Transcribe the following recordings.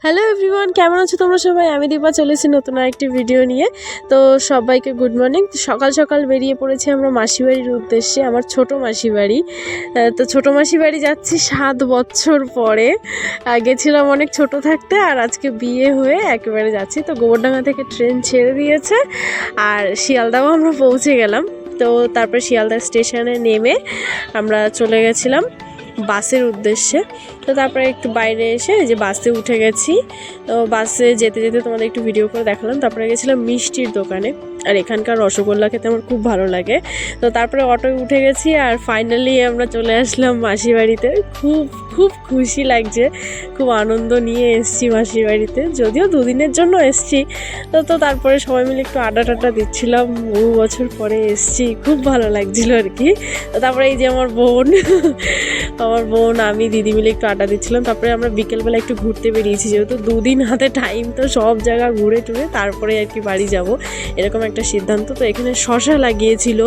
Hello everyone, কেমন আছো তোমরা সবাই? আমি দীপা চলেছি নতুন আরেকটি ভিডিও নিয়ে। তো সবাইকে গুড মর্নিং। সকাল সকাল বেরিয়ে পড়েছি আমরা মাসিবাড়ির উদ্দেশ্যে, আমার ছোট মাসিবাড়ি। তো ছোট মাসিবাড়ি যাচ্ছি 7 বছর পরে। গেছিলাম অনেক ছোট থাকতে, আর আজকে বিয়ে হয়ে একেবারে যাচ্ছি। তো গোবরডাঙ্গা থেকে ট্রেন ছেড়ে দিয়েছে, আর শিয়ালদাও আমরা পৌঁছে গেলাম। তো তারপরে শিয়ালদা স্টেশনে নেমে আমরা চলে গেছিলাম বাসের উদ্দেশ্যে। তো তারপরে একটু বাইরে এসে যে বাসে উঠে গেছি। তো বাসে যেতে যেতে তোমাদের একটু ভিডিও করে দেখালাম। তারপরে গেছিলাম মিষ্টির দোকানে, আর এখানকার রসগোল্লা খেতে আমার খুব ভালো লাগে। তো তারপরে অটোয় উঠে গেছি, আর ফাইনালি আমরা চলে আসলাম মাসির বাড়িতে। খুব খুব খুশি লাগছে, খুব আনন্দ নিয়ে এসেছি মাসির বাড়িতে, যদিও দুদিনের জন্য এসেছি। তো তারপরে সবাই মিলে একটু আড্ডা টাড্ডা দিচ্ছিলাম, বহু বছর পরে এসেছি, খুব ভালো লাগছিল আর কি। তো তারপরে এই যে আমার বোন আমি দিদি মিলে একটু আড্ডা দিচ্ছিলাম। তারপরে আমরা বিকেলবেলা একটু ঘুরতে বেরিয়েছি, যেহেতু দুদিন হাতে টাইম, তো সব জায়গা ঘুরে টুরে তারপরে আর কি বাড়ি যাব, এরকম একটা সিদ্ধান্ত। তো এখানে শশা লাগিয়েছিল,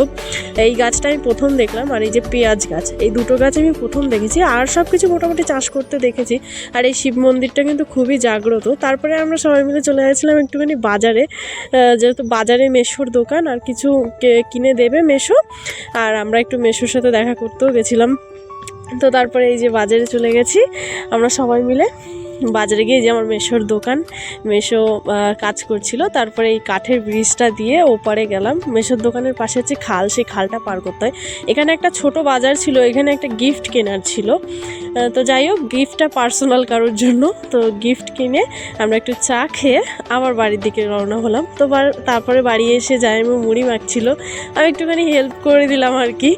এই গাছটা আমি প্রথম দেখলাম, আর এই যে পেঁয়াজ গাছ, এই দুটো গাছ আমি প্রথম দেখেছি। আর সব কিছু মোটামুটি চাষ করতে দেখেছি। আর এই শিব মন্দিরটা কিন্তু খুবই জাগ্রত। তারপরে আমরা সবাই মিলে চলে গেছিলাম একটুখানি বাজারে, যেহেতু বাজারে মেশোর দোকান, আর কিছু কিনে দেবে মেশো, আর আমরা একটু মেশোর সাথে দেখা করতেও গেছিলাম। তো তারপরে এই যে বাজারে চলে গেছি আমরা সবাই মিলে। বাজারে গিয়ে যে আমার মেশোর দোকান, মেশো কাজ করছিল। তারপরে এই কাঠের ব্রিজটা দিয়ে ওপারে গেলাম। মেশোর দোকানের পাশে হচ্ছে খাল, সেই খালটা পার করতে হয়। এখানে একটা ছোট বাজার ছিল, এখানে একটা গিফট কেনার ছিল। তো যাই হোক, গিফটটা পার্সোনাল কারোর জন্য। তো গিফট কিনে আমরা একটু চা খেয়ে আবার বাড়ির দিকে রওনা হলাম। তো তারপরে বাড়ি এসে জামাইমা মুড়ি মাখছিল, আমি একটুখানি হেল্প করে দিলাম আর কি।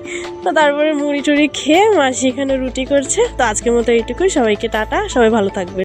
তো তারপরে মুড়ি টুড়ি খেয়ে মাসি এখানে রুটি করছে। তো আজকের মতো এইটুকুই, সবাইকে টাটা, সবাই ভালো থাকবে।